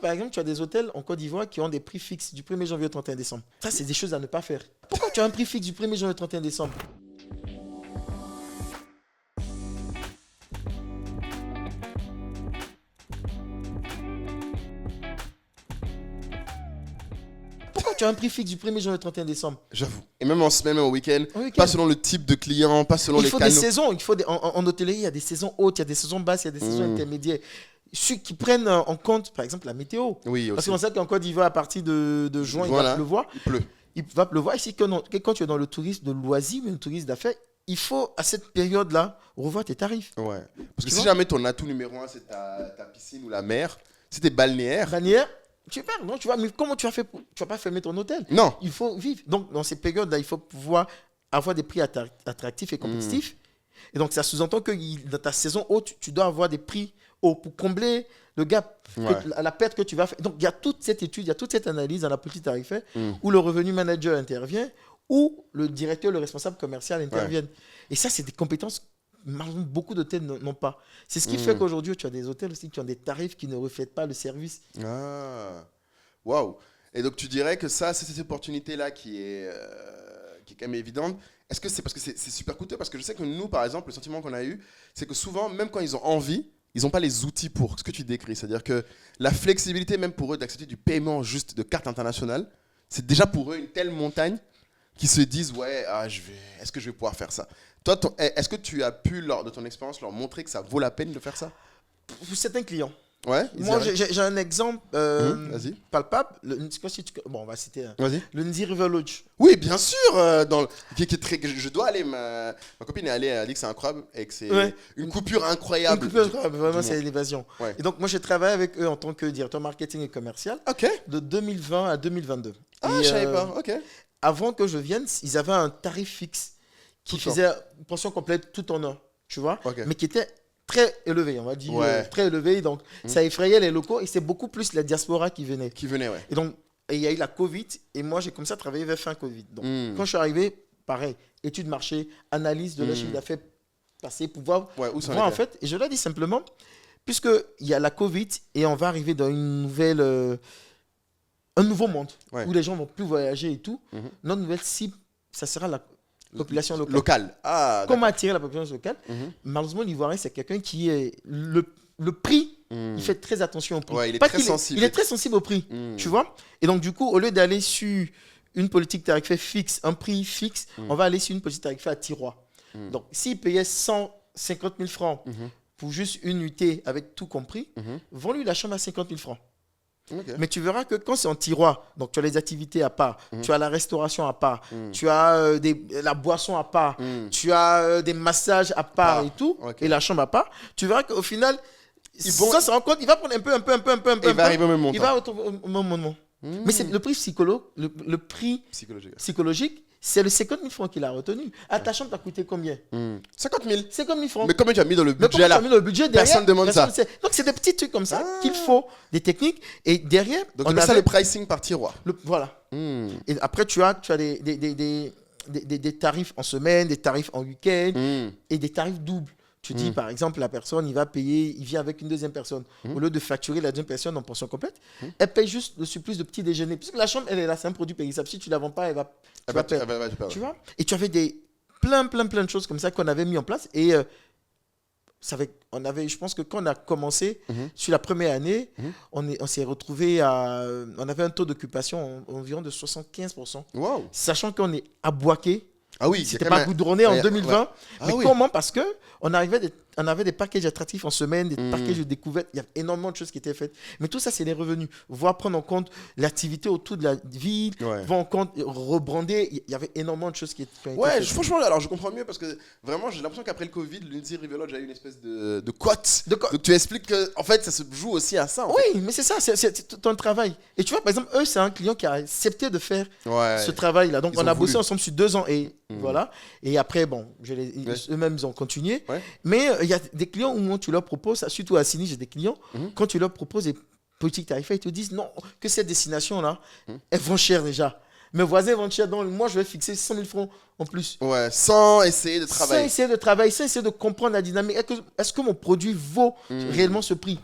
par exemple, tu as des hôtels en Côte d'Ivoire qui ont des prix fixes du 1er janvier au 31 décembre. Ça, c'est des choses à ne pas faire. Pourquoi tu as un prix fixe du 1er janvier au 31 décembre? Pourquoi tu as un prix fixe du 1er janvier au 31 décembre? J'avoue. Et même en semaine, même au week-end, Au week-end. pas selon le type de client, pas selon Il les faut canaux. des saisons. En hôtellerie, il y a des saisons hautes, il y a des saisons basses, il y a des saisons intermédiaires. Ceux qui prennent en compte, par exemple, la météo. Oui, Parce aussi. qu'on sait qu'en Côte d'Ivoire, à partir de juin, il Voilà. va pleuvoir. Il pleut. Il va pleuvoir. Ici, quand tu es dans le tourisme de loisirs, mais le tourisme d'affaires, il faut, à cette période-là, revoir tes tarifs. Ouais. Parce que Tu si vois jamais ton atout numéro 1, c'est ta piscine ou la mer, si t'es balnéaire, Bannière, tu perds, non? Tu vois, mais comment tu as fait tu vas pas fermer ton hôtel? non. Il faut vivre. Donc, dans ces périodes-là, il faut pouvoir avoir des prix attractifs et compétitifs. Et donc, ça sous-entend que dans ta saison haute, tu dois avoir des prix hauts pour combler le gap, Ouais. la perte que tu vas faire. Donc, il y a toute cette étude, il y a toute cette analyse dans la politique tarifaire où le revenu manager intervient, où le directeur, le responsable commercial interviennent. Et ça, c'est des compétences que malheureusement, beaucoup d'hôtels n'ont pas. C'est ce qui fait qu'aujourd'hui, tu as des hôtels aussi qui ont des tarifs qui ne reflètent pas le service. Ah. Waouh. Et donc, tu dirais que ça, c'est cette opportunité-là qui est quand même évidente. Est-ce que c'est parce que c'est super coûteux? Parce que je sais que nous, par exemple, le sentiment qu'on a eu, c'est que souvent, même quand ils ont envie, ils n'ont pas les outils pour ce que tu décris. C'est-à-dire que la flexibilité, même pour eux, d'accepter du paiement juste de carte internationale, c'est déjà pour eux une telle montagne qu'ils se disent, ouais, est-ce que je vais pouvoir faire ça? Toi, est-ce que tu as pu, lors de ton expérience, leur montrer que ça vaut la peine de faire ça? Pour certains clients. Ouais. Moi, j'ai un exemple Vas-y. palpable. Je sais pas si bon, on va citer Vas-y. le Nzi River Lodge. Oui, bien sûr. Qui est très, je dois aller. Ma copine est allée, elle a dit que c'est incroyable et que c'est une coupure incroyable. Une coupure incroyable, vraiment, c'est l'évasion. Ouais. Et donc, moi, j'ai travaillé avec eux en tant que directeur marketing et commercial Ok. de 2020 à 2022. Ah, Et, je savais pas. Ok. avant que je vienne, ils avaient un tarif fixe qui Tout le faisait une pension complète tout en un, tu vois, Ok. mais qui était très élevé, on va dire, Ouais. très élevé. Donc, ça effrayait les locaux et c'est beaucoup plus la diaspora qui venait. Qui venait, ouais. Et donc, il y a eu la Covid et moi, j'ai commencé à travailler vers fin Covid. Donc, Mm. quand je suis arrivé, pareil, étude marché, analyse de leur chiffre d'affaires passé, pouvoir Ouais, où ça en voir en était? fait. Et je leur dis simplement, puisqu'il y a la Covid et on va arriver dans une nouvelle, un nouveau monde Ouais. où les gens vont plus voyager et tout, Mhm. notre nouvelle cible, ça sera la population locale. Locale. Ah, Comment attirer la population locale? Mhm. Malheureusement, l'Ivoirien, c'est quelqu'un qui est le prix. Il fait très attention au prix. Ouais, il est Pas très qu'il sensible. il est très sensible au prix, tu vois. Et donc, du coup, au lieu d'aller sur une politique tarifaire fixe, un prix fixe, on va aller sur une politique tarifaire à tiroir. Donc, s'il payait 150 000 francs pour juste une nuitée avec tout compris, vends-lui la chambre à 50 000 francs. Ok. Mais tu verras que quand c'est en tiroir, donc tu as les activités à part, tu as la restauration à part, tu as la boisson à part, tu as des massages à part et tout, ok. et la chambre à part, tu verras qu'au final, vont- ça se rend compte, il va prendre un peu, Et il va arriver au même montant. il va retrouver au même moment. Mais c'est le prix le prix Psychologique. psychologique, c'est le 50 000 francs qu'il a retenu. À ta chambre, t'as coûté combien? 50 000. 50 000 francs. Mais combien tu as mis dans le Mais comment budget tu là? as mis le budget derrière? Personne demande ça. Personne sait. Donc, c'est des petits trucs comme ça qu'il faut, des techniques. Et derrière, Donc, on on a ça avait le pricing par tiroir. voilà. Et après, tu as des tarifs en semaine, des tarifs en week-end et des tarifs doubles. Tu dis, par exemple, la personne, il vient avec une deuxième personne. Au lieu de facturer la deuxième personne en pension complète, elle paye juste le surplus de petit déjeuner. Puisque la chambre, elle est là, c'est un produit périssable. Si tu ne la vends pas, tu vas perdre. Tu vois? Et tu avais plein de choses comme ça qu'on avait mis en place. Et je pense que quand on a commencé, sur la première année, on s'est retrouvé on avait un taux d'occupation environ de 75%. Wow. Sachant qu'on est à Boaké. Ah oui, C'était pas goudronné en 2020. Ouais. Ah Mais oui. comment? Parce que on avait des packages attractifs en semaine, des packages de découverte. Il y a énormément de choses qui étaient faites. Mais tout ça, c'est les revenus. Voir prendre en compte l'activité autour de la ville, Ouais. voir en compte rebrander. Il y avait énormément de choses qui étaient Ouais, faites. franchement, alors je comprends mieux parce que vraiment, j'ai l'impression qu'après le Covid, l'Unity River Lodge a eu une espèce de cote. Donc tu expliques que en fait, ça se joue aussi à ça. En fait. Oui, mais c'est ça, c'est ton travail. Et tu vois, par exemple, eux, c'est un client qui a accepté de faire Ouais. ce travail-là. Donc, Ils on ont a bossé voulu. ensemble sur 2 ans et voilà. Et après, bon, eux-mêmes, ils ont continué. Ouais. Mais il y a des clients où tu leur proposes, surtout à Sini, j'ai des clients, quand tu leur proposes des politiques tarifaires, ils te disent non, que cette destination-là, elles vont cher déjà. Mes voisins vont cher, donc moi, je vais fixer 100 000 francs en plus. Ouais, sans essayer de Sans travailler. essayer de travailler, sans essayer de comprendre la dynamique. Est-ce que mon produit vaut réellement ce prix?